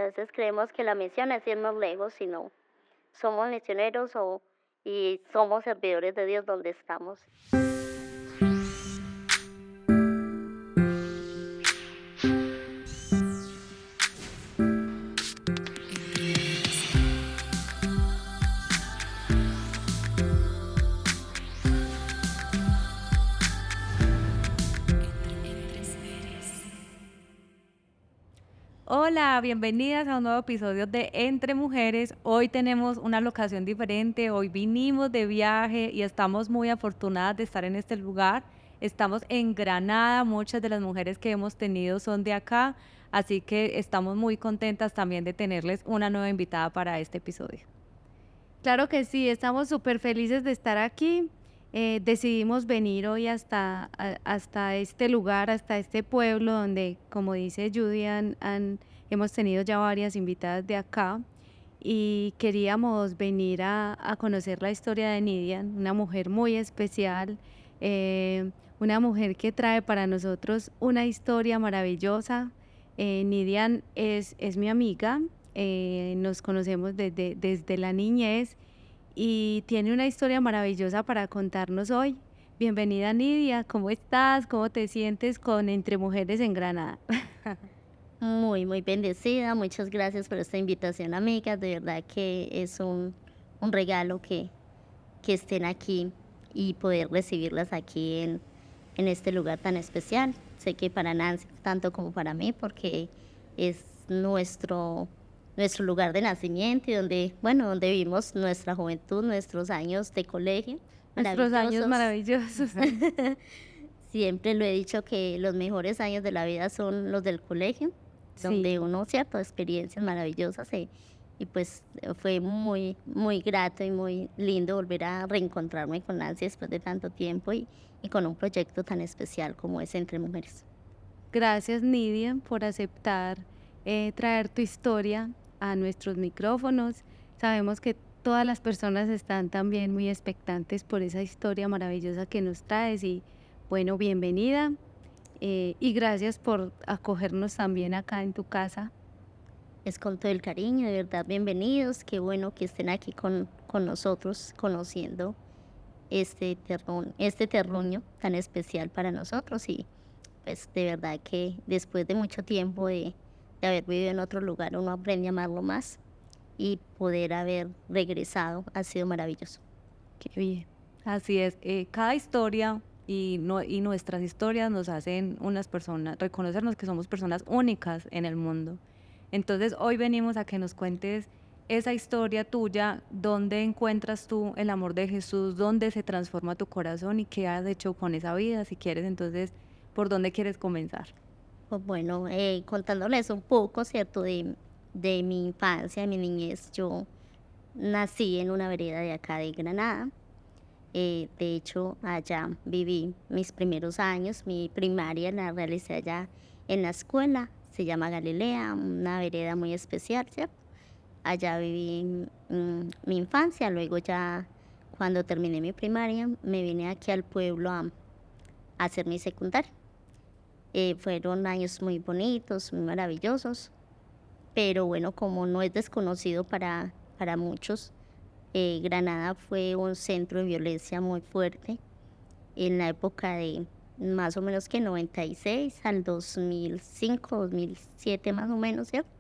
Y a veces creemos que la misión es irnos lejos, sino somos misioneros y somos servidores de Dios donde estamos. Hola, bienvenidas a un nuevo episodio de Entre Mujeres. Hoy tenemos una locación diferente, hoy vinimos de viaje y estamos muy afortunadas de estar en este lugar. Estamos en Granada, muchas de las mujeres que hemos tenido son de acá, así que estamos muy contentas también de tenerles una nueva invitada para este episodio. Claro que sí, estamos súper felices de estar aquí. Decidimos venir hoy hasta este lugar, hasta este pueblo donde, como dice Judy, hemos tenido ya varias invitadas de acá y queríamos venir a conocer la historia de Nidian, una mujer muy especial, una mujer que trae para nosotros una historia maravillosa. Nidian es mi amiga, nos conocemos desde la niñez y tiene una historia maravillosa para contarnos hoy. Bienvenida Nidia, ¿cómo estás? ¿Cómo te sientes con Entre Mujeres en Granada? Muy, muy bendecida. Muchas gracias por esta invitación, amigas. De verdad que es un regalo que estén aquí y poder recibirlas aquí en este lugar tan especial. Sé que para Nancy, tanto como para mí, porque es nuestro lugar de nacimiento y donde, bueno, donde vivimos nuestra juventud, nuestros años de colegio Nuestros años maravillosos. maravillosos. Siempre lo he dicho que los mejores años de la vida son los del colegio, donde Sí, uno, cierto, experiencias maravillosas y pues fue muy, muy grato y muy lindo volver a reencontrarme con Nancy después de tanto tiempo y con un proyecto tan especial como es Entre Mujeres. gracias Nidia por aceptar traer tu historia a nuestros micrófonos. Sabemos que todas las personas están también muy expectantes por esa historia maravillosa que nos traes y bueno, bienvenida y gracias por acogernos también acá en tu casa. Es con todo el cariño, de verdad, bienvenidos, qué bueno que estén aquí con nosotros, conociendo este terruño tan especial para nosotros y pues de verdad que después de mucho tiempo de haber vivido en otro lugar, uno aprende a amarlo más y poder haber regresado ha sido maravilloso. Qué bien. Así es, cada historia y nuestras historias nos hacen unas personas, reconocernos que somos personas únicas en el mundo. Entonces hoy venimos a que nos cuentes esa historia tuya, dónde encuentras tú el amor de Jesús, dónde se transforma tu corazón y qué has hecho con esa vida, si quieres, entonces, ¿por dónde quieres comenzar? Pues bueno, contándoles un poco, ¿cierto? De mi infancia, de mi niñez, yo nací en una vereda de acá de Granada. De hecho, allá viví mis primeros años, mi primaria la realicé allá en la escuela, se llama Galilea, una vereda muy especial, ¿cierto? Allá viví mi infancia, luego ya cuando terminé mi primaria me vine aquí al pueblo a hacer mi secundaria. Fueron años muy bonitos, muy maravillosos, pero bueno, como no es desconocido para muchos, Granada fue un centro de violencia muy fuerte en la época de más o menos que 96 al 2005, 2007 más o menos, ¿cierto?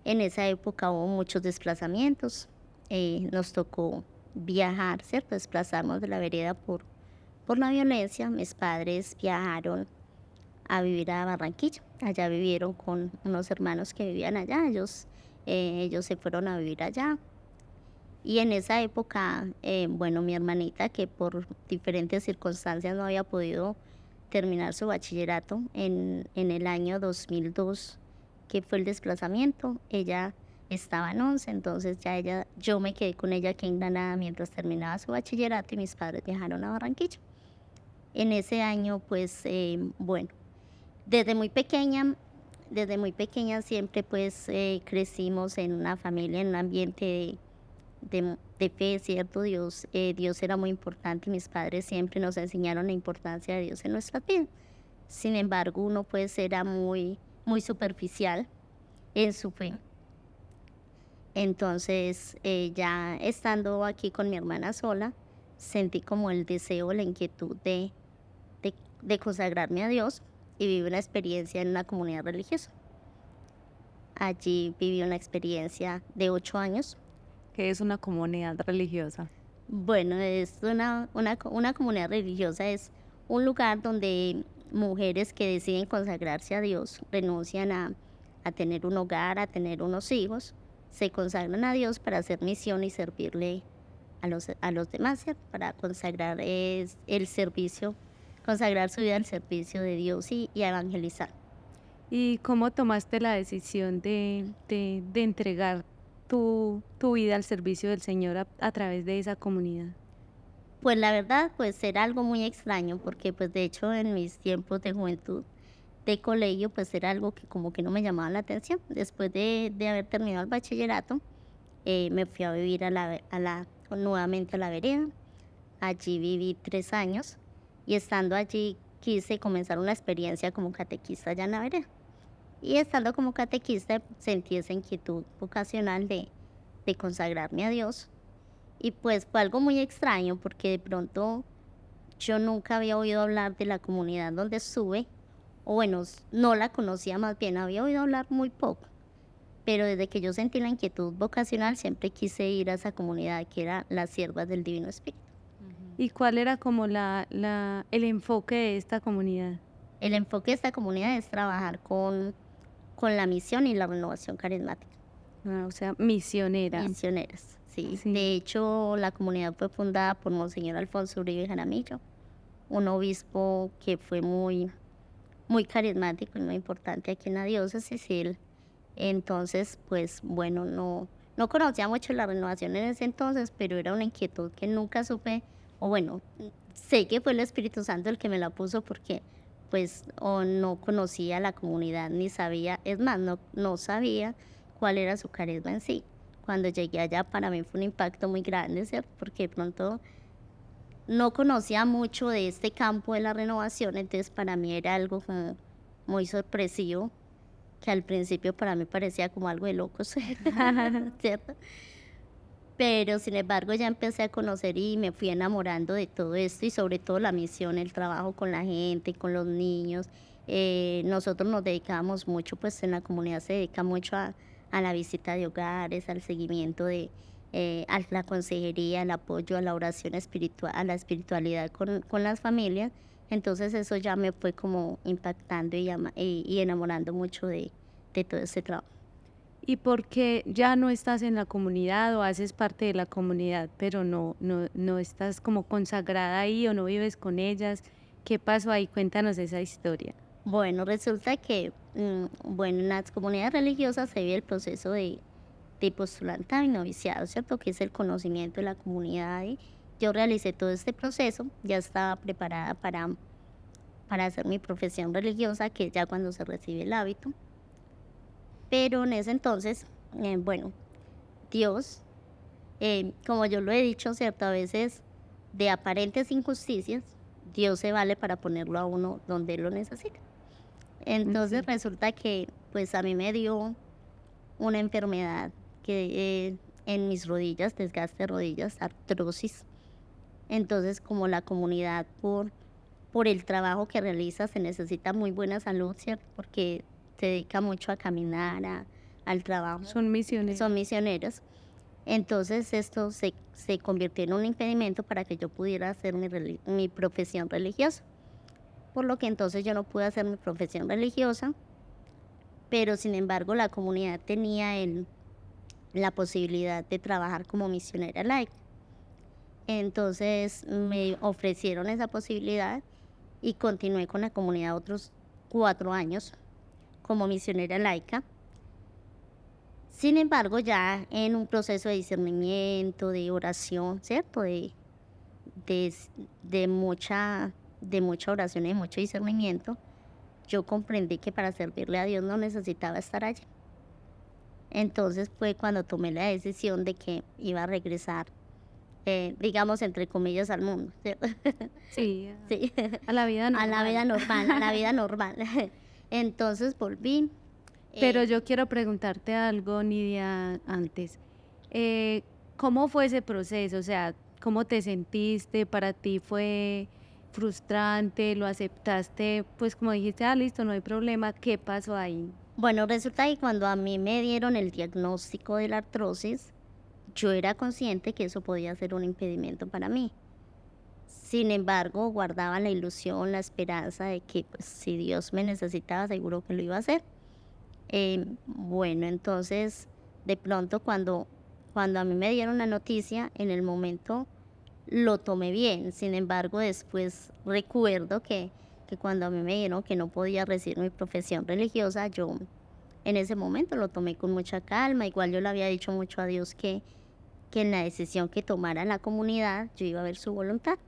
En esa época hubo muchos desplazamientos, nos tocó viajar, ¿cierto? Desplazarnos de la vereda por la violencia. Mis padres viajaron a vivir a Barranquilla. Allá vivieron con unos hermanos que vivían allá. Ellos se fueron a vivir allá. Y en esa época, bueno, mi hermanita, que por diferentes circunstancias no había podido terminar su bachillerato en el año 2002, que fue el desplazamiento, ella estaba en 11, entonces yo me quedé con ella aquí en Granada mientras terminaba su bachillerato y mis padres viajaron a Barranquilla. En ese año, pues, bueno, desde muy pequeña, desde muy pequeña siempre pues crecimos en una familia, en un ambiente de fe, ¿cierto? Dios era muy importante y mis padres siempre nos enseñaron la importancia de Dios en nuestra vida. Sin embargo, uno pues era muy, muy superficial en su fe. Entonces, ya estando aquí con mi hermana sola, sentí como el deseo, la inquietud de consagrarme a Dios y viví una experiencia en una comunidad religiosa. Allí viví una experiencia de 8 años. ¿Qué es una comunidad religiosa? Bueno, es una comunidad religiosa, es un lugar donde mujeres que deciden consagrarse a Dios, renuncian a tener un hogar, a tener unos hijos, se consagran a Dios para hacer misión y servirle a los demás, ¿cierto? Para consagrar es el servicio, consagrar su vida al servicio de Dios y a evangelizar. ¿Y cómo tomaste la decisión de entregar tu vida al servicio del Señor a través de esa comunidad? Pues la verdad, pues era algo muy extraño porque pues de hecho en mis tiempos de juventud, de colegio, pues era algo que como que no me llamaba la atención. Después de haber terminado el bachillerato, me fui a vivir nuevamente a la vereda. Allí viví 3 años y estando allí quise comenzar una experiencia como catequista allá en la vereda. Y estando como catequista sentí esa inquietud vocacional de consagrarme a Dios. Y pues fue algo muy extraño porque de pronto yo nunca había oído hablar de la comunidad donde estuve, o bueno, no la conocía, más bien había oído hablar muy poco. Pero desde que yo sentí la inquietud vocacional siempre quise ir a esa comunidad que era las Siervas del Divino Espíritu. ¿Y cuál era como el enfoque de esta comunidad? El enfoque de esta comunidad es trabajar con la misión y la renovación carismática. O sea, misionera. Misioneras, sí. Sí. De hecho, la comunidad fue fundada por Monseñor Alfonso Uribe Jaramillo, un obispo que fue muy, muy carismático y muy importante aquí en la diócesis. Entonces, pues bueno, no conocía mucho la renovación en ese entonces, pero era una inquietud que nunca supe, o bueno, sé que fue el Espíritu Santo el que me la puso porque pues o no conocía la comunidad ni sabía, es más, no sabía cuál era su carisma en sí. Cuando llegué allá para mí fue un impacto muy grande, ¿cierto? Porque de pronto no conocía mucho de este campo de la renovación, entonces para mí era algo como muy sorpresivo, que al principio para mí parecía como algo de locos, ¿cierto? Pero sin embargo ya empecé a conocer y me fui enamorando de todo esto y sobre todo la misión, el trabajo con la gente, con los niños. Nosotros nos dedicamos mucho, pues en la comunidad se dedica mucho a la visita de hogares, al seguimiento a la consejería, al apoyo a la oración espiritual, a la espiritualidad con las familias. Entonces eso ya me fue como impactando y enamorando mucho de todo ese trabajo. ¿Y por qué ya no estás en la comunidad o haces parte de la comunidad, pero no estás como consagrada ahí o no vives con ellas? ¿Qué pasó ahí? Cuéntanos esa historia. Bueno, resulta que, bueno, en las comunidades religiosas se vive el proceso de postulantado y noviciado, ¿cierto? Que es el conocimiento de la comunidad. Y yo realicé todo este proceso, ya estaba preparada para hacer mi profesión religiosa, que es ya cuando se recibe el hábito. Pero en ese entonces, bueno, Dios, como yo lo he dicho, ¿cierto? A veces de aparentes injusticias, Dios se vale para ponerlo a uno donde Él lo necesita. Entonces resulta que pues a mí me dio una enfermedad que en mis rodillas, desgaste de rodillas, artrosis. Entonces como la comunidad por el trabajo que realiza se necesita muy buena salud, ¿cierto? Porque se dedica mucho a caminar, al trabajo. Son misioneros. Son misioneros. Entonces esto se convirtió en un impedimento para que yo pudiera hacer mi profesión religiosa. Por lo que entonces yo no pude hacer mi profesión religiosa, pero sin embargo la comunidad tenía la posibilidad de trabajar como misionera laica. Entonces me ofrecieron esa posibilidad y continué con la comunidad otros 4 años como misionera laica. Sin embargo, ya en un proceso de discernimiento, de oración, ¿cierto? De mucha oración y de mucho discernimiento, yo comprendí que para servirle a Dios no necesitaba estar allí. Entonces fue cuando tomé la decisión de que iba a regresar, digamos, entre comillas, al mundo, ¿cierto? Sí, Sí. a la vida normal. A la vida normal, a la vida normal. Entonces volví, Pero Eh, yo quiero preguntarte algo, Nidia, antes. Eh, ¿Cómo fue ese proceso? O sea, ¿cómo te sentiste? ¿Para ti fue frustrante? ¿Lo aceptaste? Pues como dijiste, ah, listo, no hay problema. ¿Qué pasó ahí? bueno, resulta que cuando a mí me dieron el diagnóstico de la artrosis, yo era consciente que eso podía ser un impedimento para mí. Sin embargo, guardaba la ilusión, la esperanza de que pues, si Dios me necesitaba, seguro que lo iba a hacer. Bueno, entonces, de pronto cuando a mí me dieron la noticia, en el momento lo tomé bien. Sin embargo, después recuerdo que cuando a mí me dijeron que no podía recibir mi profesión religiosa, yo en ese momento lo tomé con mucha calma. Igual yo le había dicho mucho a Dios que en la decisión que tomara la comunidad, yo iba a ver su voluntad.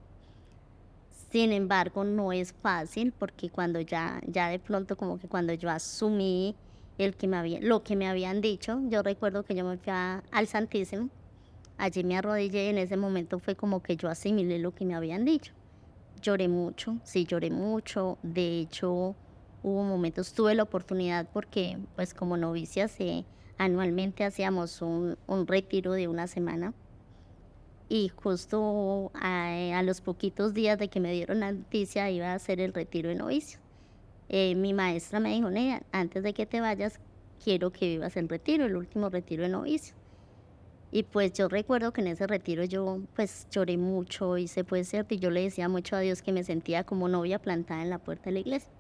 Sin embargo, no es fácil porque cuando ya de pronto como que cuando yo asumí lo que me habían dicho, yo recuerdo que yo me fui al Santísimo, allí me arrodillé y en ese momento fue como que yo asimilé lo que me habían dicho. Lloré mucho, sí lloré mucho, de hecho hubo momentos, tuve la oportunidad porque pues como novicia anualmente hacíamos un retiro de una semana y justo a los poquitos días de que me dieron la noticia iba a hacer el retiro de novicios. Mi maestra me dijo, Nea, antes de que te vayas, quiero que vivas el retiro, el último retiro de novicios. Y pues yo recuerdo que en ese retiro yo pues lloré mucho, hice pues cierto, y yo le decía mucho a Dios que me sentía como novia plantada en la puerta de la iglesia.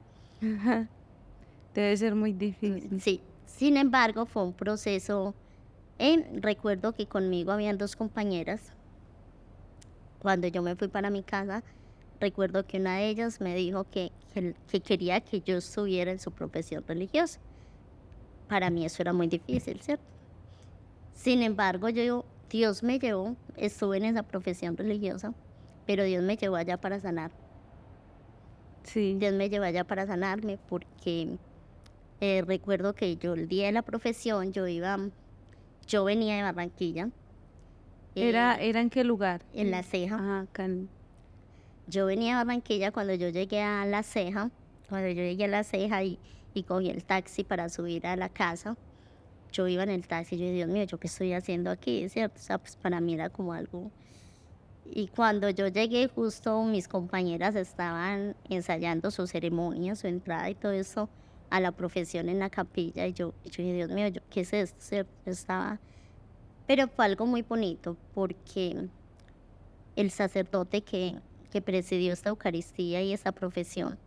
Debe ser muy difícil. Sí, sin embargo fue un proceso, recuerdo que conmigo habían dos compañeras. Cuando yo me fui para mi casa, recuerdo que una de ellas me dijo que quería que yo estuviera en su profesión religiosa. Para mí eso era muy difícil, ¿cierto? Sin embargo, Dios me llevó, estuve en esa profesión religiosa, pero Dios me llevó allá para sanar. Sí. Dios me llevó allá para sanarme porque recuerdo que yo el día de la profesión, yo venía de Barranquilla, ¿Era en qué lugar? en La Ceja. Ah, acá Yo venía a Barranquilla cuando yo llegué a La Ceja, cuando yo llegué a La Ceja y cogí el taxi para subir a la casa. Yo iba en el taxi y yo dije, Dios mío, ¿yo qué estoy haciendo aquí? ¿Cierto? O sea, pues para mí era como algo. Y cuando yo llegué, justo mis compañeras estaban ensayando su ceremonia, su entrada y todo eso a la profesión en la capilla. Y yo dije, Dios mío, ¿qué es esto? ¿Cierto? Yo estaba. Pero fue algo muy bonito porque el sacerdote que presidió esta Eucaristía y esta profesión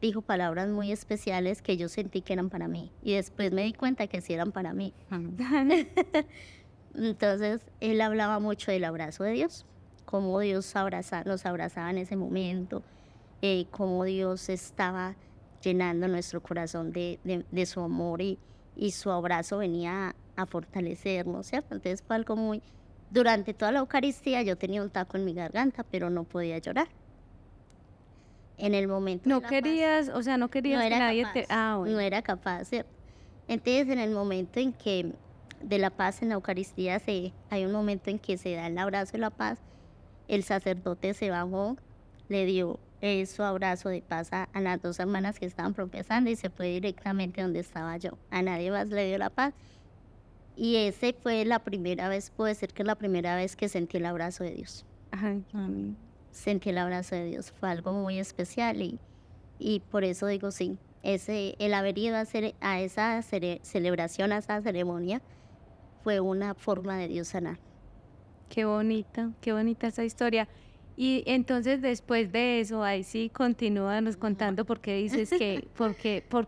dijo palabras muy especiales que yo sentí que eran para mí. Y después me di cuenta que sí eran para mí. Entonces, él hablaba mucho del abrazo de Dios, cómo Dios nos abrazaba en ese momento, cómo Dios estaba llenando nuestro corazón de su amor y su abrazo venía a fortalecernos, ¿cierto? Entonces fue algo muy. Durante toda la Eucaristía yo tenía un taco en mi garganta, pero no podía llorar. En el momento de No la paz, querías, o sea, no no querías que era nadie capaz, te... Ah, no bueno. era capaz, ¿cierto? Entonces, en el momento en que de la paz en la Eucaristía hay un momento en que se da el abrazo de la paz, el sacerdote se bajó, le dio su abrazo de paz a las dos hermanas que estaban profesando y se fue directamente donde estaba yo. A nadie más le dio la paz. Y ese fue la primera vez, puedo decir que es la primera vez que sentí el abrazo de Dios. Ay, mami. Sentí el abrazo de Dios, fue algo muy especial y por eso digo sí, el haber ido a esa celebración, a esa ceremonia, fue una forma de Dios sanar. Qué bonita esa historia. Y entonces después de eso, ahí sí continúanos contando por qué dices que, por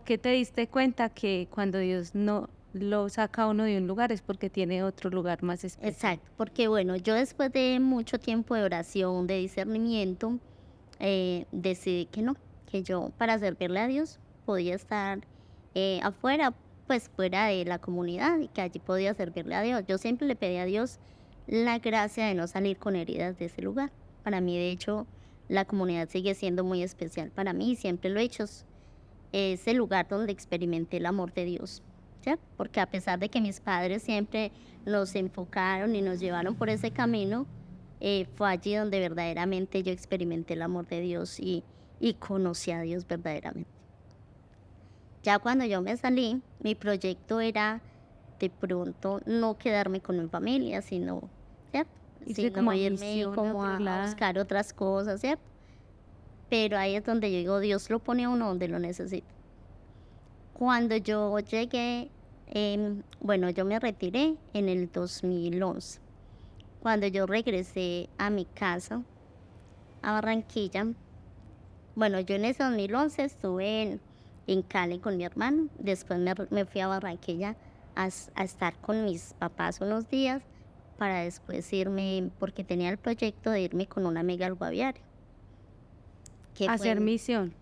qué te diste cuenta que cuando Dios no lo saca a uno de un lugar es porque tiene otro lugar más especial. Exacto, porque bueno, yo después de mucho tiempo de oración, de discernimiento, decidí que no, que yo para servirle a Dios podía estar afuera, pues fuera de la comunidad y que allí podía servirle a Dios. Yo siempre le pedí a Dios la gracia de no salir con heridas de ese lugar. Para mí, de hecho, la comunidad sigue siendo muy especial para mí y siempre lo he hecho. Es el lugar donde experimenté el amor de Dios, ¿cierto? Porque a pesar de que mis padres siempre nos enfocaron y nos llevaron por ese camino, fue allí donde verdaderamente yo experimenté el amor de Dios y conocí a Dios verdaderamente. Ya cuando yo me salí, mi proyecto era de pronto no quedarme con mi familia, sino, ¿cierto? Irse Sino como a irme misión a como otro a lado. buscar otras cosas, ¿cierto? Pero ahí es donde yo digo, Dios lo pone a uno donde lo necesita. Cuando yo llegué, bueno, yo me retiré en el 2011. Cuando yo regresé a mi casa, a Barranquilla, bueno, yo en ese 2011 estuve en Cali con mi hermano, después me fui a Barranquilla a estar con mis papás unos días para después irme, porque tenía el proyecto de irme con una amiga al Guaviare, que Hacer misión.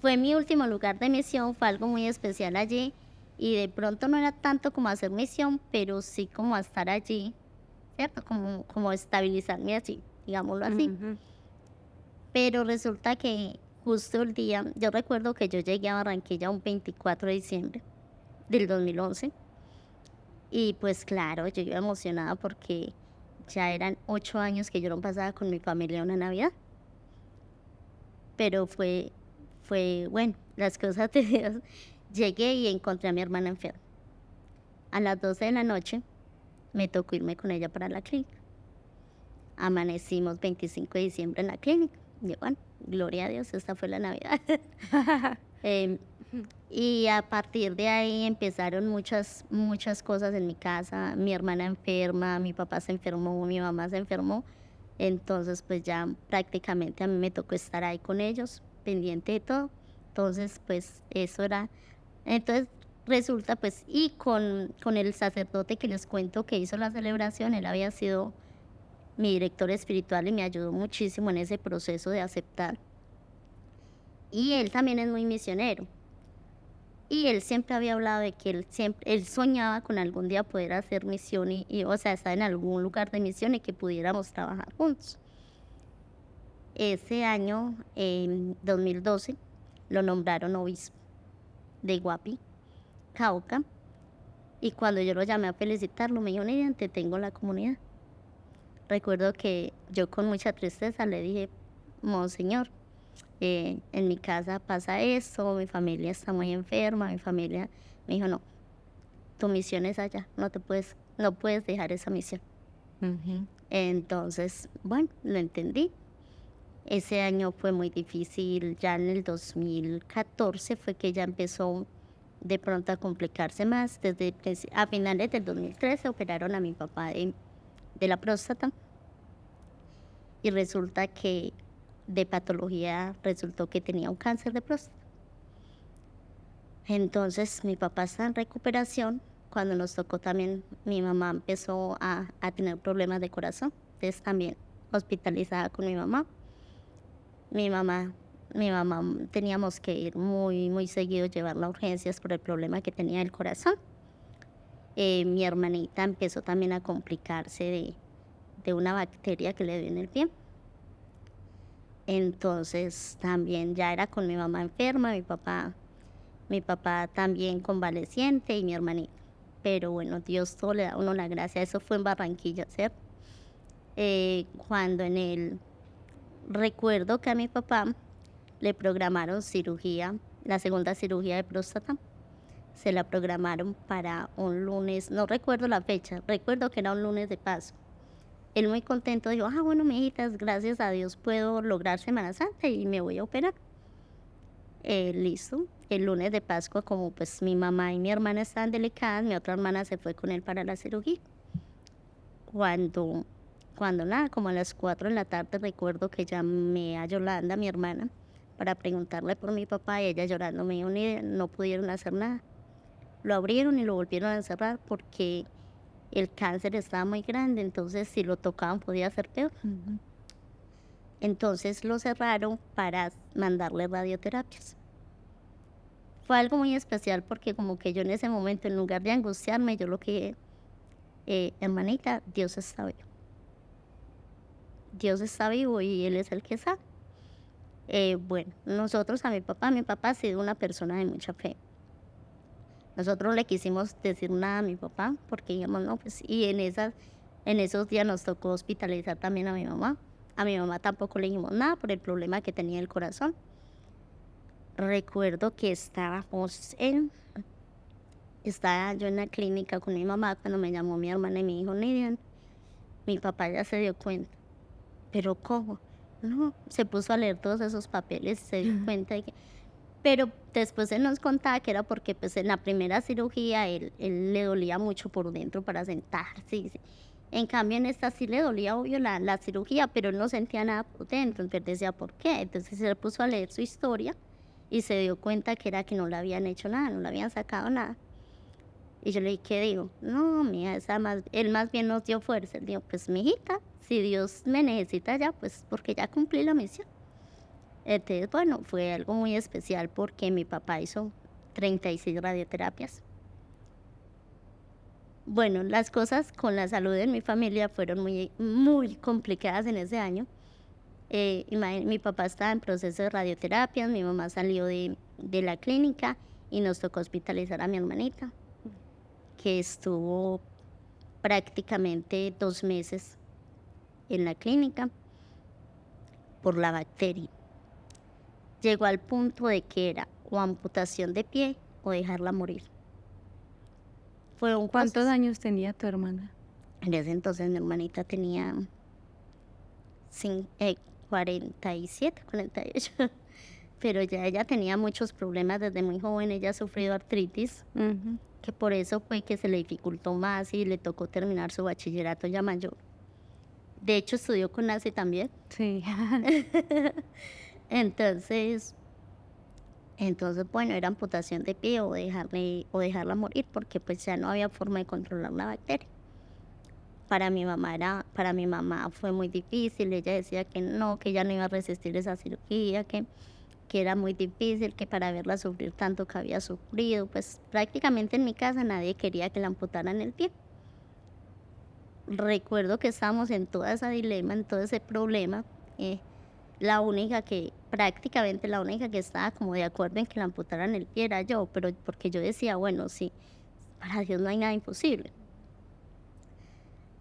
fue mi último lugar de misión, fue algo muy especial allí y de pronto no era tanto como hacer misión, pero sí como a estar allí, ¿cierto? Como estabilizarme así, digámoslo así. Ujú. Pero resulta que justo el día, yo recuerdo que yo llegué a Barranquilla un 24 de diciembre del 2011 y pues claro, yo iba emocionada porque ya eran 8 años que yo no pasaba con mi familia una Navidad. Pero bueno, las cosas de Dios. Llegué y encontré a mi hermana enferma. A las 12 de la noche me tocó irme con ella para la clínica. Amanecimos 25 de diciembre en la clínica. Y bueno, gloria a Dios, esta fue la Navidad. Em, y a partir de ahí empezaron muchas cosas en mi casa. Mi hermana enferma, mi papá se enfermó, mi mamá se enfermó. Entonces, pues ya prácticamente a mí me tocó estar ahí con ellos, pendiente de todo. Entonces, pues eso era. Entonces, resulta, pues, y con el sacerdote que les cuento que hizo la celebración, él había sido mi director espiritual y me ayudó muchísimo en ese proceso de aceptar. Y él también es muy misionero. Y él siempre había hablado de que él soñaba con algún día poder hacer misión o sea, estar en algún lugar de misión y que pudiéramos trabajar juntos. Ese año, en 2012, lo nombraron obispo de Guapi, Cauca, y cuando yo lo llamé a felicitarlo, me dijo, Nidia, te tengo en la comunidad. Recuerdo que yo con mucha tristeza le dije, Monseñor, en mi casa pasa esto, mi familia está muy enferma, mi familia, me dijo, no, tu misión es allá, no puedes dejar esa misión. Ujú. Entonces, bueno, lo entendí. Ese año fue muy difícil, ya en el 2014 fue que ya empezó de pronto a complicarse más. A finales del 2013 operaron a mi papá de la próstata y resulta que de patología resultó que tenía un cáncer de próstata. Entonces mi papá está en recuperación. Cuando nos tocó también, mi mamá empezó a tener problemas de corazón. Entonces también hospitalizada con mi mamá. Mi mamá, teníamos que ir muy seguido, llevarla a urgencias por el problema que tenía del corazón. Mi hermanita empezó también a complicarse de una bacteria que le dio en el pie. Entonces también ya era con mi mamá enferma, mi papá también convaleciente y mi hermanita. Pero bueno, Dios todo le da a uno la gracia. Eso fue en Barranquilla, ¿cierto? Recuerdo que a mi papá le programaron cirugía, la segunda cirugía de próstata. Se la programaron para un lunes, no recuerdo la fecha, recuerdo que era un lunes de Pascua. Él muy contento dijo, bueno, mijitas, gracias a Dios puedo lograr Semana Santa y me voy a operar. Listo, el lunes de Pascua, como pues mi mamá y mi hermana estaban delicadas, mi otra hermana se fue con él para la cirugía. Cuando nada, como a las 4 de la tarde, recuerdo que llamé a Yolanda, mi hermana, para preguntarle por mi papá y ella llorando me dijo, no pudieron hacer nada. Lo abrieron y lo volvieron a encerrar porque el cáncer estaba muy grande, entonces si lo tocaban podía ser peor. Ujú. Entonces lo cerraron para mandarle radioterapias. Fue algo muy especial porque como que yo en ese momento, en lugar de angustiarme, yo lo que, hermanita, Dios está vivo. Dios está vivo y Él es el que sabe. Bueno, nosotros mi papá ha sido una persona de mucha fe. Nosotros no le quisimos decir nada a mi papá porque digamos, no, pues, y en esos días nos tocó hospitalizar también a mi mamá. A mi mamá tampoco le dijimos nada por el problema que tenía el corazón. recuerdo que estaba yo en la clínica con mi mamá cuando me llamó mi hermana y me dijo, Nidian, mi papá ya se dio cuenta. ¿Pero cómo? No, se puso a leer todos esos papeles y se dio cuenta de que... Pero después él nos contaba que era porque pues en la primera cirugía él le dolía mucho por dentro para sentarse. En cambio en esta sí le dolía obvio la cirugía, pero él no sentía nada por dentro. Entonces decía, ¿por qué? Entonces él puso a leer su historia y se dio cuenta que era que no le habían hecho nada, no le habían sacado nada. Y yo le dije, ¿qué digo? No, mía, él más bien nos dio fuerza. Él dijo, pues mijita, si Dios me necesita ya, pues porque ya cumplí la misión. Entonces, bueno, fue algo muy especial porque mi papá hizo 36 radioterapias. Bueno, las cosas con la salud de mi familia fueron muy, muy complicadas en ese año. Mi papá estaba en proceso de radioterapias, mi mamá salió de la clínica y nos tocó hospitalizar a mi hermanita, que estuvo prácticamente 2 meses en la clínica por la bacteria. Llegó al punto de que era o amputación de pie o dejarla morir. Fue un ¿Cuántos proceso. años tenía tu hermana? En ese entonces mi hermanita tenía 47, 48, pero ya ella tenía muchos problemas desde muy joven. Ella ha sufrido artritis, Ujú. que por eso fue que se le dificultó más y le tocó terminar su bachillerato ya mayor. De hecho, estudió con Nancy también. Sí. Entonces, bueno, era amputación de pie o dejarla morir, porque pues ya no había forma de controlar la bacteria. Para mi mamá fue muy difícil. Ella decía que no, que ella no iba a resistir esa cirugía, que era muy difícil, que para verla sufrir tanto que había sufrido, pues prácticamente en mi casa nadie quería que la amputaran el pie. Recuerdo que estábamos en todo ese dilema, en todo ese problema. Prácticamente la única que estaba como de acuerdo en que la amputaran el pie era yo, pero porque yo decía, bueno, sí, para Dios no hay nada imposible.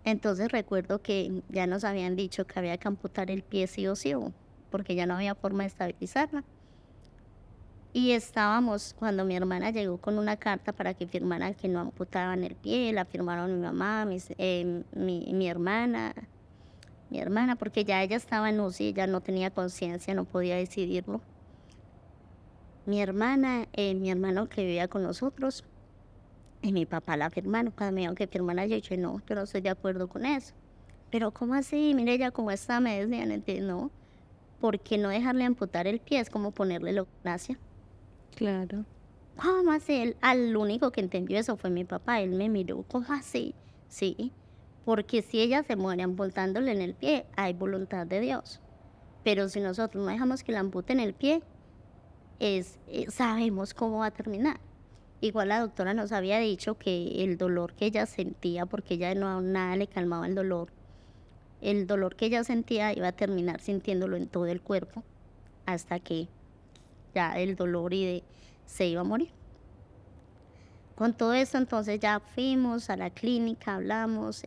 Entonces recuerdo que ya nos habían dicho que había que amputar el pie sí o sí, porque ya no había forma de estabilizarla. Y estábamos, cuando mi hermana llegó con una carta para que firmaran que no amputaban el pie, la firmaron mi mamá, mi hermana, porque ya ella estaba en UCI, ella no tenía conciencia, no podía decidirlo. Mi hermana, mi hermano que vivía con nosotros, y mi papá la firmaron. Cuando me dijeron que firmara, yo dije, no, yo no estoy de acuerdo con eso. Pero ¿cómo así? Mire ella cómo está, me decían. Entonces, no, porque no dejarle amputar el pie es como ponerle eutanasia. Claro. ¿Cómo así? Al único que entendió eso fue mi papá. Él me miró, ¿cómo así? Sí, porque si ella se muere amputándole en el pie, hay voluntad de Dios. Pero si nosotros no dejamos que la amputen el pie, sabemos cómo va a terminar. Igual la doctora nos había dicho que el dolor que ella sentía, porque ella no nada le calmaba el dolor que ella sentía iba a terminar sintiéndolo en todo el cuerpo hasta que ya el dolor se iba a morir. Con todo esto entonces ya fuimos a la clínica, hablamos,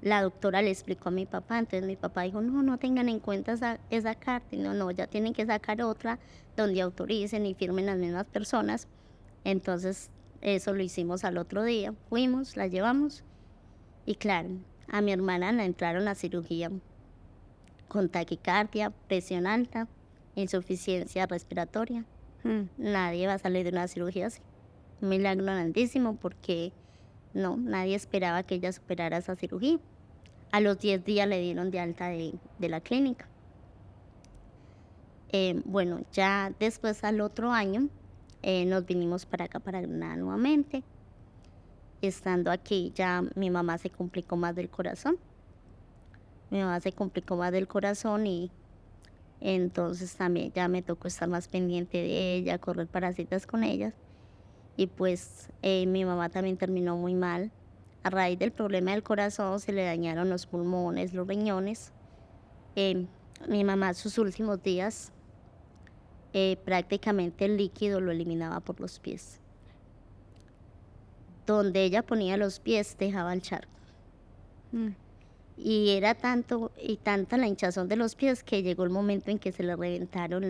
la doctora le explicó a mi papá, entonces mi papá dijo, no tengan en cuenta esa carta, no, ya tienen que sacar otra donde autoricen y firmen las mismas personas. Entonces eso lo hicimos al otro día, fuimos, la llevamos y claro, a mi hermana la entraron a cirugía con taquicardia, presión alta, insuficiencia respiratoria. Nadie va a salir de una cirugía así. Un milagro grandísimo porque no, nadie esperaba que ella superara esa cirugía. A los 10 días le dieron de alta de la clínica. Bueno, ya después al otro año nos vinimos para acá, para Granada nuevamente. Estando aquí ya mi mamá se complicó más del corazón. Y entonces también ya me tocó estar más pendiente de ella, correr para citas con ellas. Y pues mi mamá también terminó muy mal. A raíz del problema del corazón se le dañaron los pulmones, los riñones. Mi mamá sus últimos días prácticamente el líquido lo eliminaba por los pies. Donde ella ponía los pies dejaba el charco. Y era tanta la hinchazón de los pies que llegó el momento en que se le reventaron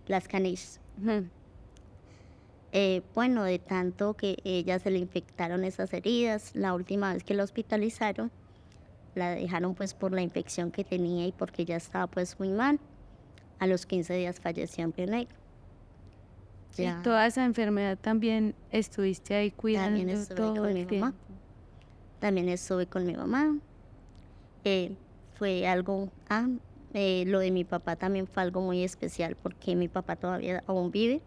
las canillas. Ujú. Bueno, de tanto que ella se le infectaron esas heridas, la última vez que la hospitalizaron, la dejaron pues por la infección que tenía y porque ya estaba pues muy mal. A los 15 días falleció en Río Negro. Y Ya toda esa enfermedad también estuviste ahí también cuidando estuve todo con el mi mamá. tiempo. También estuve con mi mamá. Fue algo, lo de mi papá también fue algo muy especial porque mi papá todavía aún vive.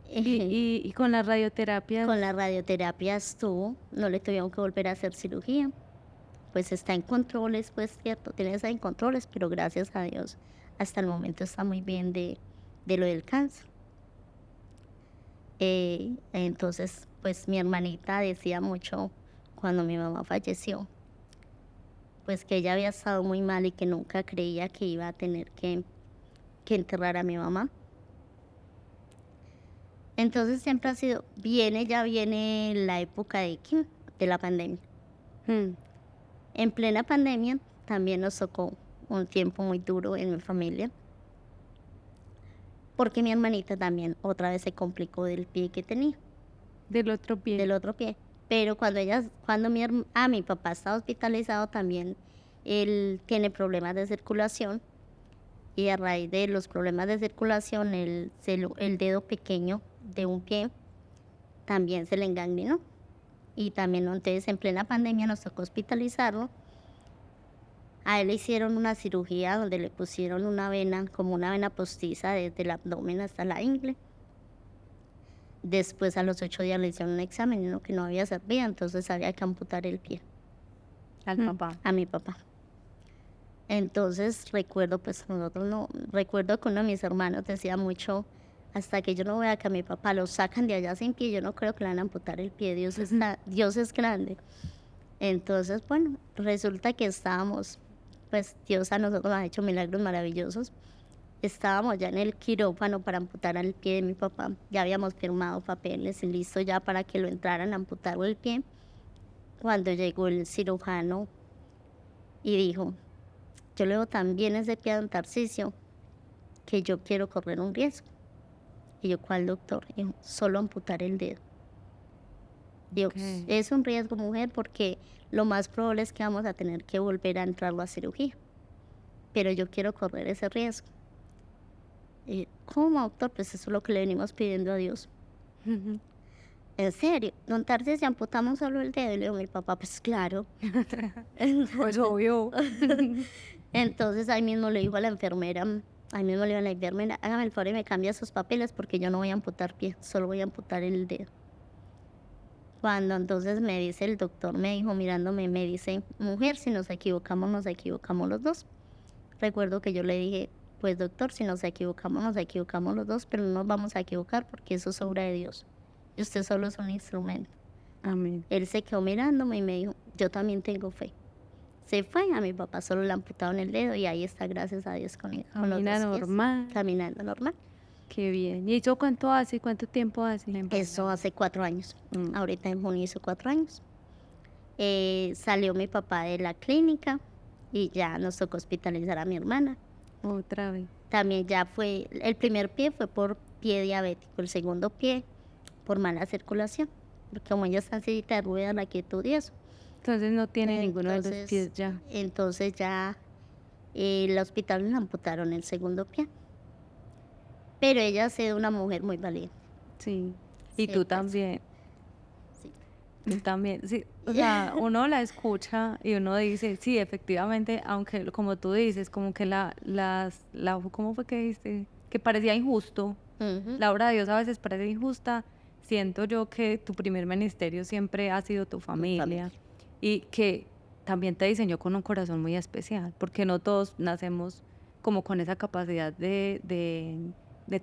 Y con las radioterapias, Con la radioterapia estuvo, no le tuvieron que volver a hacer cirugía. Pues está en controles, pues cierto, tiene que estar en controles, pero gracias a Dios hasta el momento está muy bien de lo del cáncer. Entonces, pues mi hermanita decía mucho cuando mi mamá falleció, pues que ella había estado muy mal y que nunca creía que iba a tener que enterrar a mi mamá. Entonces siempre ha sido, ya viene la época de la pandemia. mm, En plena pandemia también nos tocó un tiempo muy duro en mi familia, porque mi hermanita también otra vez se complicó del pie que tenía, del otro pie. del otro pie. Pero cuando mi papá está hospitalizado también, él tiene problemas de circulación y a raíz de los problemas de circulación, el dedo pequeño de un pie también se le engangrenó. Y también, entonces, en plena pandemia nos tocó hospitalizarlo. A él le hicieron una cirugía donde le pusieron una vena, como una vena postiza desde el abdomen hasta la ingle. Después, a los 8 días, le hicieron un examen y que no había servido, entonces había que amputar el pie Al Mm. papá. a mi papá. Entonces, recuerdo que uno de mis hermanos decía mucho, hasta que yo no vea que a mi papá lo sacan de allá sin pie, yo no creo que le van a amputar el pie, Dios es grande. Entonces, bueno, resulta que estábamos, pues Dios a nosotros nos ha hecho milagros maravillosos. Estábamos ya en el quirófano para amputar el pie de mi papá. Ya habíamos firmado papeles y listo ya para que lo entraran a amputar el pie. Cuando llegó el cirujano y dijo, yo le veo tan bien ese pie a don Tarcisio que yo quiero correr un riesgo. Y yo, ¿cuál doctor? Dijo, solo amputar el dedo. Dios, Ok. es un riesgo, mujer, porque lo más probable es que vamos a tener que volver a entrarlo a cirugía. Pero yo quiero correr ese riesgo. Y, ¿cómo, doctor? Pues eso es lo que le venimos pidiendo a Dios. Ujú. En serio, don Tarcisio, amputamos solo el dedo. Y le digo, mi papá, pues claro. Pues obvio. Entonces ahí mismo le dijo a la enfermera, hágame el favor y me cambia sus papeles porque yo no voy a amputar pie, solo voy a amputar el dedo. Cuando entonces me dice el doctor, me dijo mirándome, me dice, mujer, si nos equivocamos los dos. Recuerdo que yo le dije, pues doctor, si nos equivocamos los dos, pero no nos vamos a equivocar porque eso es obra de Dios. Y usted solo es un instrumento. Amén. Él se quedó mirándome y me dijo, yo también tengo fe. Se fue, a mi papá solo le amputaron el dedo y ahí está, gracias a Dios, con los Camina dos pies, normal. caminando normal. Qué bien. ¿Y eso cuánto hace? ¿Cuánto tiempo hace? Eso hace 4 años. Mm. Ahorita en junio hizo 4 años. Salió mi papá de la clínica y ya nos tocó hospitalizar a mi hermana. Otra vez. También el primer pie fue por pie diabético, el segundo pie por mala circulación, porque como ella está en sillita de ruedas, la quietud y eso. Entonces no tiene ninguno de los Entonces- pies ya. Entonces ya el hospital le amputaron el segundo pie. Pero ella ha sido una mujer muy valiente. Sí. Y Sí, tú pues. también. Sí. Tú también. Sí. O sea, uno la escucha y uno dice, sí, efectivamente, aunque como tú dices, como que ¿cómo fue que dijiste? Que parecía injusto. Ujú. La obra de Dios a veces parece injusta. Siento yo que tu primer ministerio siempre ha sido tu familia familia. y que también te diseñó con un corazón muy especial, porque no todos nacemos como con esa capacidad de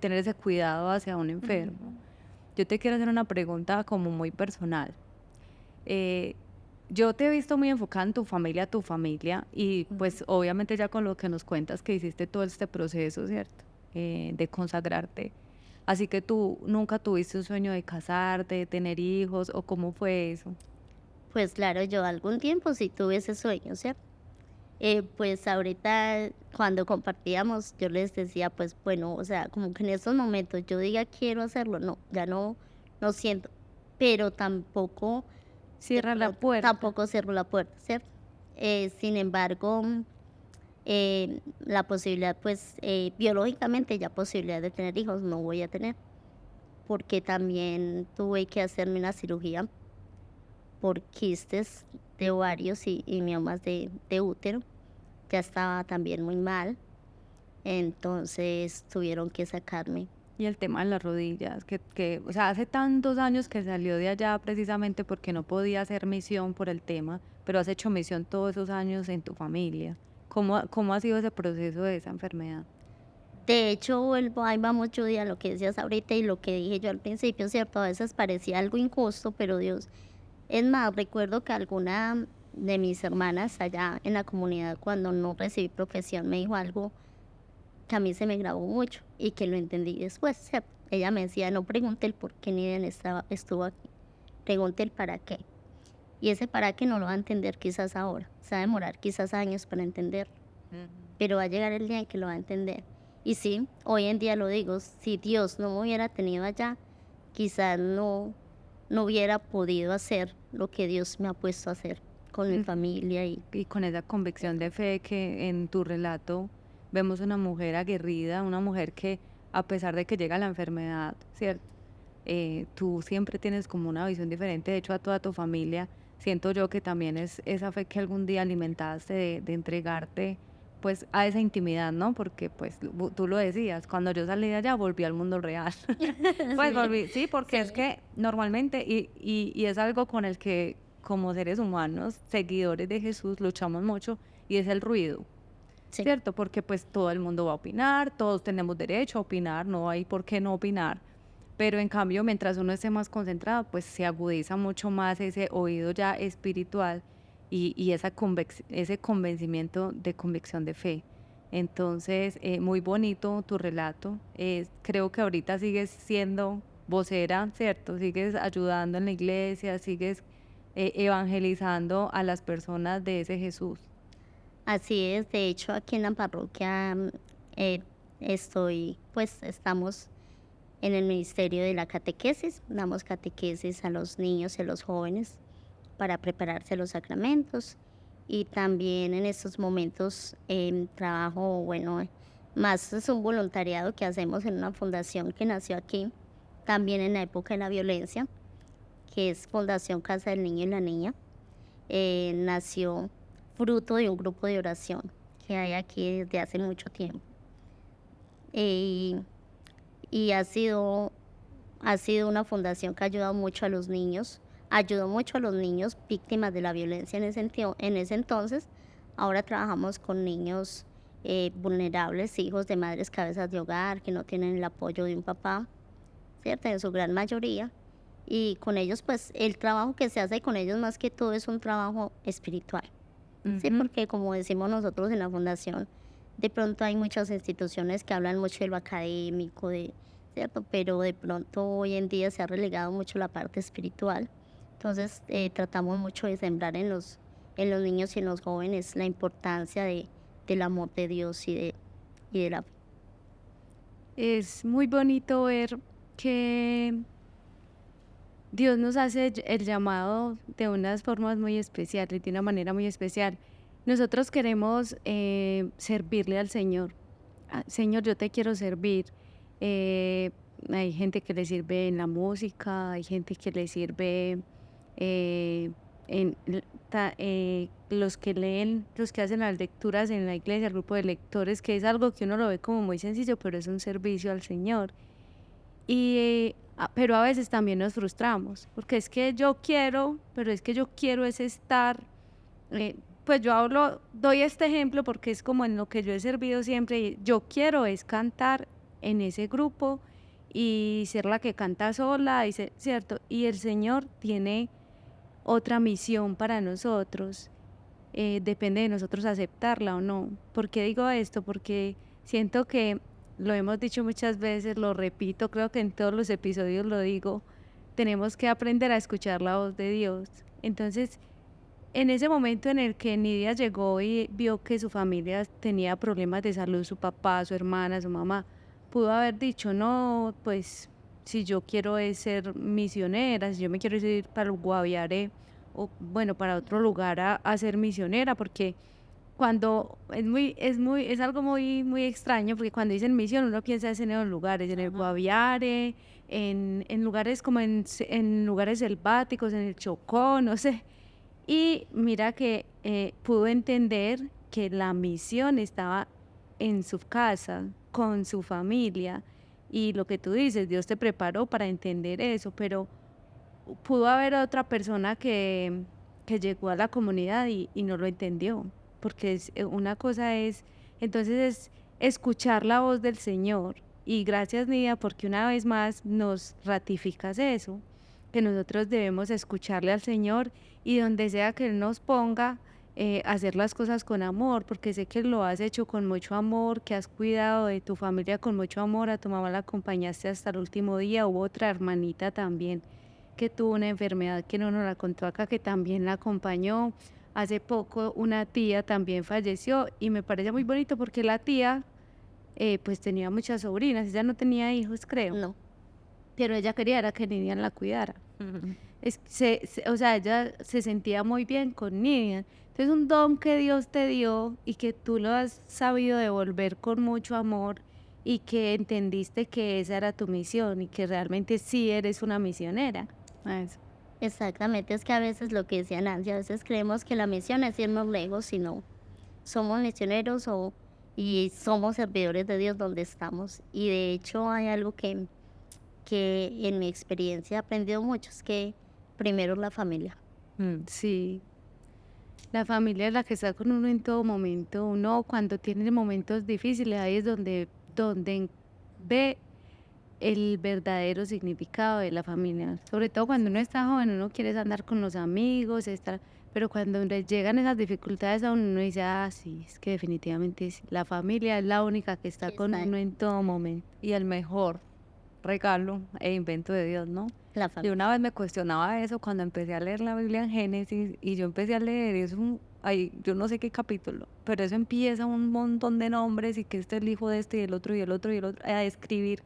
tener ese cuidado hacia un enfermo. Yo te quiero hacer una pregunta como muy personal. Yo te he visto muy enfocada en tu familia, y pues obviamente ya con lo que nos cuentas que hiciste todo este proceso, ¿cierto? De consagrarte. Así que tú nunca tuviste un sueño de casarte, de tener hijos, o cómo fue eso. Pues claro, yo algún tiempo sí tuve ese sueño, ¿cierto? Pues ahorita cuando compartíamos, yo les decía, pues bueno, o sea, como que en estos momentos yo diga quiero hacerlo, no, ya no siento, pero tampoco, de Cierra la pronto, puerta. tampoco cierro la puerta, ¿cierto? Sin embargo, la posibilidad, pues biológicamente ya posibilidad de tener hijos no voy a tener, porque también tuve que hacerme una cirugía por quistes de ovarios y miomas de útero. Ya estaba también muy mal, entonces tuvieron que sacarme. Y el tema de las rodillas, o sea, hace tantos años que salió de allá precisamente porque no podía hacer misión por el tema, pero has hecho misión todos esos años en tu familia. ¿Cómo ha sido ese proceso de esa enfermedad? De hecho, vuelvo, ahí vamos, Judy, a lo que decías ahorita y lo que dije yo al principio, ¿cierto? A veces parecía algo injusto, pero Dios. Es más, recuerdo que alguna de mis hermanas allá en la comunidad, cuando no recibí profesión, me dijo algo que a mí se me grabó mucho y que lo entendí después, ¿cierto? Ella me decía, no pregunte el por qué ni él estuvo aquí, pregunte el para qué. Y ese para qué no lo va a entender quizás ahora, se va a demorar quizás años para entender, pero va a llegar el día en que lo va a entender. Y sí, hoy en día lo digo, si Dios no me hubiera tenido allá, quizás no hubiera podido hacer lo que Dios me ha puesto a hacer con mi Mm. familia y Y con esa convicción de fe que en tu relato vemos una mujer aguerrida, una mujer que a pesar de que llega la enfermedad, ¿cierto? Tú siempre tienes como una visión diferente, de hecho a toda tu familia, siento yo que también es esa fe que algún día alimentaste de entregarte pues a esa intimidad, ¿no? Porque pues tú lo decías, cuando yo salí de allá volví al mundo real. Pues sí, volví, sí, porque es sí, que normalmente, y es algo con el que como seres humanos, seguidores de Jesús, luchamos mucho, y es el ruido, sí, ¿cierto? Porque pues todo el mundo va a opinar, todos tenemos derecho a opinar, no hay por qué no opinar, pero en cambio, mientras uno esté más concentrado, pues se agudiza mucho más ese oído ya espiritual y ese convencimiento de convicción de fe. Entonces, muy bonito tu relato. Creo que ahorita sigues siendo vocera, ¿cierto? Sigues ayudando en la iglesia, sigues evangelizando a las personas de ese Jesús. así es. De hecho, aquí en la parroquia eh, pues estamos en el ministerio de la catequesis, damos catequesis a los niños y a los jóvenes para prepararse a los sacramentos y también en estos momentos trabajo, bueno, más es un voluntariado que hacemos en una fundación que nació aquí, también en la época de la violencia, que es Fundación Casa del Niño y la Niña. Nació fruto de un grupo de oración que hay aquí desde hace mucho tiempo. Eh, y ha sido una fundación que ha ayudado mucho a los niños, ayudó mucho a los niños víctimas de la violencia en ese entonces. Ahora trabajamos con niños vulnerables, hijos de madres cabezas de hogar, que no tienen el apoyo de un papá, ¿cierto? En su gran mayoría. Y con ellos, pues el trabajo que se hace con ellos más que todo es un trabajo espiritual. Sí, Ujú. porque como decimos nosotros en la fundación, de pronto hay muchas instituciones que hablan mucho de lo académico, ¿cierto? Pero de pronto hoy en día se ha relegado mucho la parte espiritual. Entonces tratamos mucho de sembrar en los niños y en los jóvenes la importancia del amor de Dios y de la... Es muy bonito ver que Dios nos hace el llamado de unas formas muy especiales, de una manera muy especial. Nosotros queremos servirle al Señor. Ah, Señor, yo te quiero servir. Eh, Hay gente que le sirve en la música, hay gente que le sirve eh, los que leen, los que hacen las lecturas en la iglesia, el grupo de lectores, que es algo que uno lo ve como muy sencillo, pero es un servicio al Señor. Pero a veces también nos frustramos, porque es que yo quiero, pero es que yo quiero es estar, pues yo doy este ejemplo porque es como en lo que yo he servido siempre, y yo quiero es cantar en ese grupo y ser la que canta sola, ¿cierto? Y el Señor tiene otra misión para nosotros, depende de nosotros aceptarla o no. ¿Por qué digo esto? Porque siento que lo hemos dicho muchas veces, lo repito, creo que en todos los episodios lo digo, tenemos que aprender a escuchar la voz de Dios. Entonces, en ese momento en el que Nidia llegó y vio que su familia tenía problemas de salud, su papá, su hermana, su mamá, pudo haber dicho, no, pues si yo quiero es ser misionera, si yo me quiero ir para el Guaviare o bueno, para otro lugar a ser misionera, porque cuando es algo muy extraño, porque cuando dicen misión uno piensa es en esos lugares, en el Guaviare, en lugares como en lugares selváticos, en el Chocó, no sé. Y mira que pudo entender que la misión estaba en su casa, con su familia. Y lo que tú dices, Dios te preparó para entender eso, pero pudo haber otra persona que llegó a la comunidad y no lo entendió, porque una cosa es, entonces es escuchar la voz del Señor. Y gracias, Nidia, porque una vez más nos ratificas eso, que nosotros debemos escucharle al Señor y donde sea que Él nos ponga, hacer las cosas con amor, porque sé que lo has hecho con mucho amor, que has cuidado de tu familia con mucho amor, a tu mamá la acompañaste hasta el último día, hubo otra hermanita también que tuvo una enfermedad que no nos la contó acá, que también la acompañó. Hace poco una tía también falleció y me parece muy bonito porque la tía pues tenía muchas sobrinas, ella no tenía hijos, creo, No, pero ella quería era que Nidia la cuidara. O sea, ella se sentía muy bien con Nidia. Entonces, un don que Dios te dio y que tú lo has sabido devolver con mucho amor y que entendiste que esa era tu misión y que realmente sí eres una misionera. Eso. exactamente, es que a veces lo que decía Nancy, a veces creemos que la misión es irnos lejos, sino somos misioneros y somos servidores de Dios donde estamos. Y de hecho hay algo que en mi experiencia he aprendido mucho, es que primero es la familia. Sí, la familia es la que está con uno en todo momento. Uno cuando tiene momentos difíciles, ahí es donde ve el verdadero significado de la familia. Sobre todo cuando uno está joven, uno quiere andar con los amigos, estar, pero cuando le llegan esas dificultades a uno, uno dice, ah, sí, es que definitivamente sí, la familia es la única que está con Exacto. uno en todo momento. Y el mejor regalo e invento de Dios, ¿no? La Yo familia. una vez me cuestionaba eso cuando empecé a leer la Biblia en Génesis y yo empecé a leer eso, yo no sé qué capítulo, pero eso empieza un montón de nombres y que este es el hijo de este y el otro y el otro y el otro, a escribir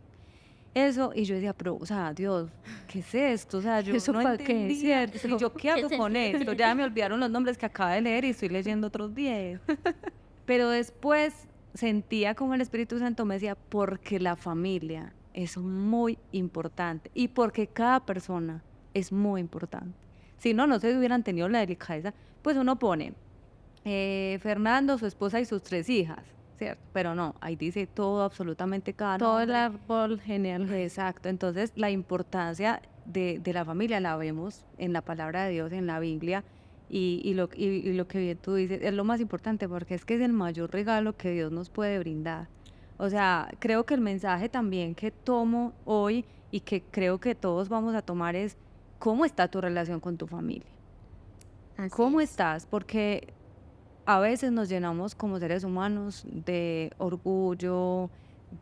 eso y yo decía, pero, o sea, Dios, ¿qué es esto? O sea, yo ¿Eso no para qué? entendía, ¿Cierto? ¿y yo qué hago con esto? Ya me olvidaron los nombres que acabo de leer y estoy leyendo otros 10. Pero después sentía como el Espíritu Santo me decía, porque la familia es muy importante y porque cada persona es muy importante. Si no, no se hubieran tenido la delicadeza, pues uno pone Fernando, su esposa y sus 3 hijas, ¿cierto? Pero no, ahí dice todo, absolutamente cada Todo el nombre. árbol genial. Exacto, entonces la importancia de la familia la vemos en la palabra de Dios, en la Biblia, y lo que bien tú dices es lo más importante porque es que es el mayor regalo que Dios nos puede brindar. O sea, creo que el mensaje también que tomo hoy y que creo que todos vamos a tomar es cómo está tu relación con tu familia. Así ¿Cómo es. estás? Porque a veces nos llenamos como seres humanos de orgullo,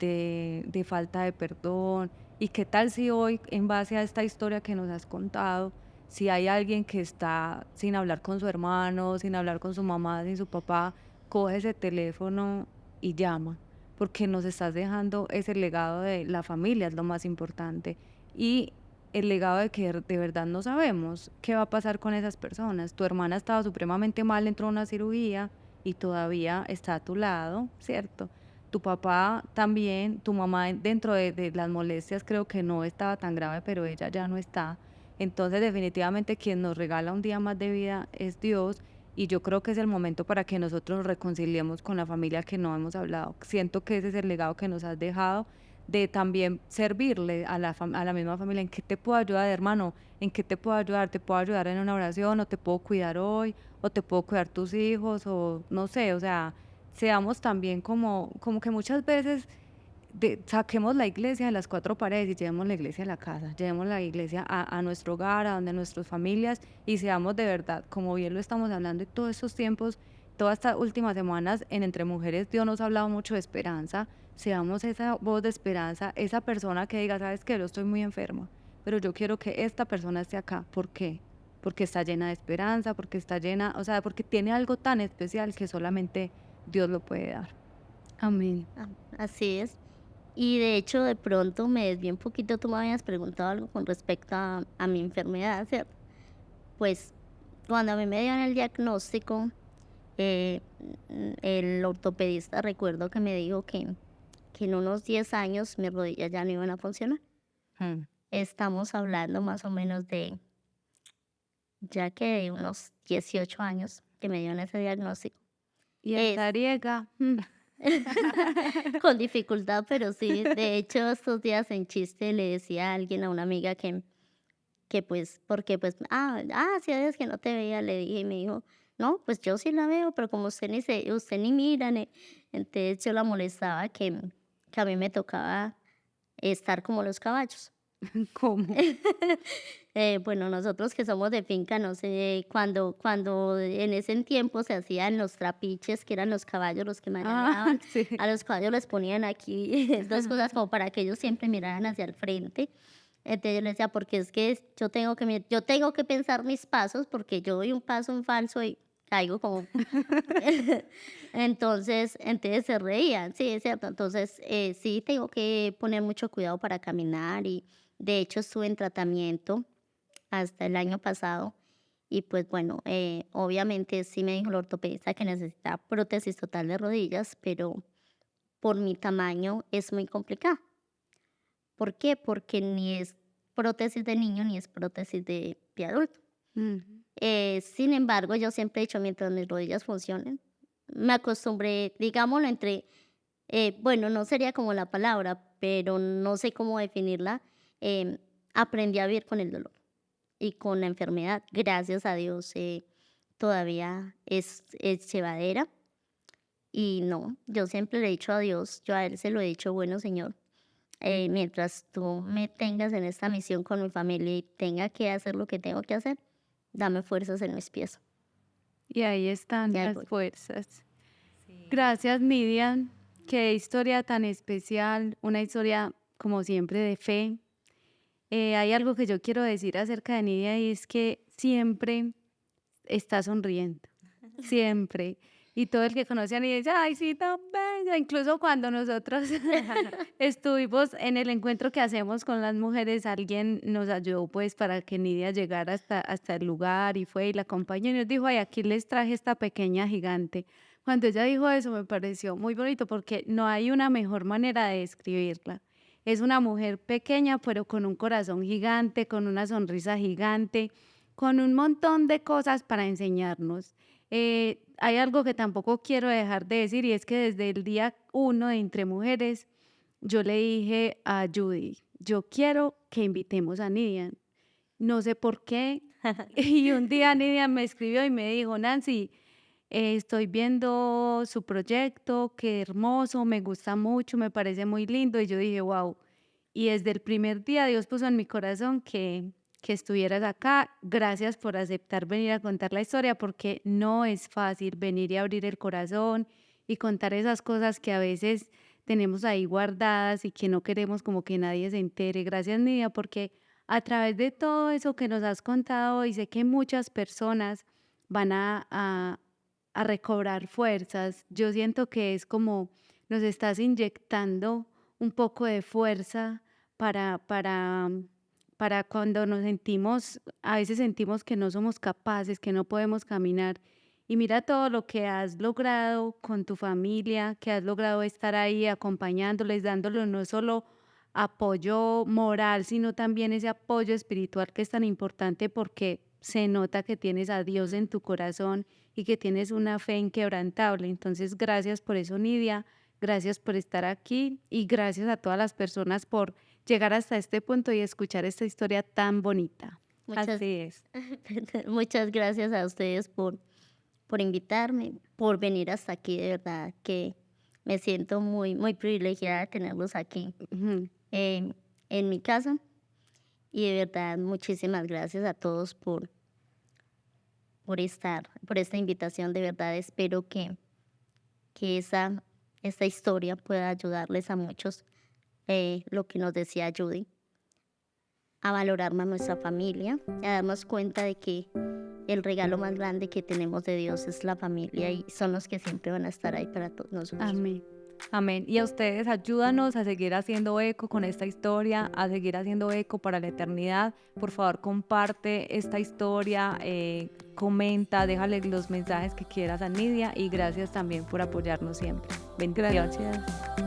de falta de perdón. ¿Y qué tal si hoy, en base a esta historia que nos has contado, si hay alguien que está sin hablar con su hermano, sin hablar con su mamá, sin su papá, coge ese teléfono y llama? Porque nos estás dejando ese legado de la familia, es lo más importante. Y el legado de que de verdad no sabemos qué va a pasar con esas personas. Tu hermana estaba supremamente mal, entró a una cirugía y todavía está a tu lado, ¿cierto? Tu papá también, tu mamá dentro de las molestias creo que no estaba tan grave, pero ella ya no está. Entonces definitivamente quien nos regala un día más de vida es Dios y yo creo que es el momento para que nosotros nos reconciliemos con la familia que no hemos hablado. Siento que ese es el legado que nos has dejado de también servirle a a la misma familia. ¿En qué te puedo ayudar, hermano? ¿En qué te puedo ayudar? ¿Te puedo ayudar en una oración? ¿O te puedo cuidar hoy? ¿O te puedo cuidar tus hijos? O no sé, o sea, seamos también como que muchas veces saquemos la iglesia de las 4 paredes y llevemos la iglesia a la casa, llevemos la iglesia a nuestro hogar, a donde nuestras familias y seamos de verdad, como bien lo estamos hablando y todos estos tiempos, todas estas últimas semanas en Entre Mujeres, Dios nos ha hablado mucho de esperanza, seamos esa voz de esperanza, esa persona que diga, sabes que yo estoy muy enferma, pero yo quiero que esta persona esté acá. ¿Por qué? porque está llena de esperanza, porque está llena, o sea, porque tiene algo tan especial que solamente Dios lo puede dar. Amén. Ah, así es. Y de hecho, de pronto me desvié un poquito, tú me habías preguntado algo con respecto a mi enfermedad, ¿cierto? Pues cuando a mí me dieron el diagnóstico, el ortopedista recuerdo que me dijo que en unos 10 años mis rodillas ya no iban a funcionar. Mm. Estamos hablando más o menos de, ya que de unos 18 años que me dieron ese diagnóstico. Y Es esta griega, con dificultad, pero sí. De hecho, estos días en chiste le decía a alguien, a una amiga que pues, porque pues, hacía días que no te veía, le dije, y me dijo, no, pues yo sí la veo, pero como usted ni mira, entonces yo la molestaba que a mí me tocaba estar como los caballos. ¿cómo? Bueno, nosotros que somos de finca, no sé, cuando en ese tiempo se hacían los trapiches, que eran los caballos los que Ah, mañaneaban, sí. a los caballos les ponían aquí dos cosas como para que ellos siempre miraran hacia el frente. Entonces yo le decía, porque es que yo tengo que pensar mis pasos, porque yo doy un paso en falso y caigo como... entonces se reían, sí, es cierto. Entonces, sí, tengo que poner mucho cuidado para caminar y de hecho estuve en tratamiento hasta el año pasado y pues bueno, obviamente sí me dijo el ortopedista que necesita prótesis total de rodillas, pero por mi tamaño es muy complicado. ¿Por qué? Porque ni es prótesis de niño ni es prótesis de adulto. Ujú. Sin embargo, yo siempre he dicho, mientras mis rodillas funcionen, me acostumbré, digámoslo, bueno, no sería como la palabra, pero no sé cómo definirla, em, aprendí a vivir con el dolor y con la enfermedad. Gracias a Dios, todavía es llevadera. Y no, yo siempre le he dicho a Dios, yo a Él se lo he dicho, bueno, Señor, mientras tú me tengas en esta misión con mi familia y tenga que hacer lo que tengo que hacer, dame fuerzas en mis pies. Y ahí están Y ahí las voy. fuerzas. Sí. Gracias, Miriam. Qué historia tan especial, una historia como siempre de fe. Hay algo que yo quiero decir acerca de Nidia y es que siempre está sonriendo, siempre. Y todo el que conoce a Nidia dice, ay, sí, tan bella. Incluso cuando nosotros estuvimos en el encuentro que hacemos con las mujeres, alguien nos ayudó pues para que Nidia llegara hasta el lugar y fue y la acompañó y nos dijo, ay, aquí les traje esta pequeña gigante. Cuando ella dijo eso me pareció muy bonito porque no hay una mejor manera de describirla. Es una mujer pequeña, pero con un corazón gigante, con una sonrisa gigante, con un montón de cosas para enseñarnos. Hay algo que tampoco quiero dejar de decir y es que desde el día uno de Entre Mujeres, yo le dije a Judy, yo quiero que invitemos a Nidia. No sé por qué. Y un día Nidia me escribió y me dijo, Nancy, estoy viendo su proyecto, qué hermoso, me gusta mucho, me parece muy lindo. Y yo dije, wow. Y desde el primer día Dios puso en mi corazón que estuvieras acá. Gracias por aceptar venir a contar la historia, porque no es fácil venir y abrir el corazón y contar esas cosas que a veces tenemos ahí guardadas y que no queremos como que nadie se entere. Gracias, Nidia, porque a través de todo eso que nos has contado, y sé que muchas personas van a recobrar fuerzas. Yo siento que es como nos estás inyectando un poco de fuerza para, para, para cuando nos sentimos, a veces sentimos que no somos capaces, que no podemos caminar. Y mira todo lo que has logrado con tu familia, que has logrado estar ahí acompañándoles, dándoles no solo apoyo moral, sino también ese apoyo espiritual que es tan importante porque se nota que tienes a Dios en tu corazón y que tienes una fe inquebrantable. Entonces, gracias por eso, Nidia. Gracias por estar aquí y gracias a todas las personas por llegar hasta este punto y escuchar esta historia tan bonita. Muchas, Así es. muchas gracias a ustedes por invitarme, por venir hasta aquí, de verdad que me siento muy, muy privilegiada de tenerlos aquí Ujú. en mi casa y de verdad muchísimas gracias a todos por esta invitación, de verdad espero que esta historia pueda ayudarles a muchos, lo que nos decía Judy, a valorar más nuestra familia, a darnos cuenta de que el regalo más grande que tenemos de Dios es la familia y son los que siempre van a estar ahí para todos nosotros. Amén. Amén. Y a ustedes, ayúdanos a seguir haciendo eco con esta historia, a seguir haciendo eco para la eternidad. Por favor, comparte esta historia, comenta, déjale los mensajes que quieras a Nidia y gracias también por apoyarnos siempre. Bendiciones. Gracias.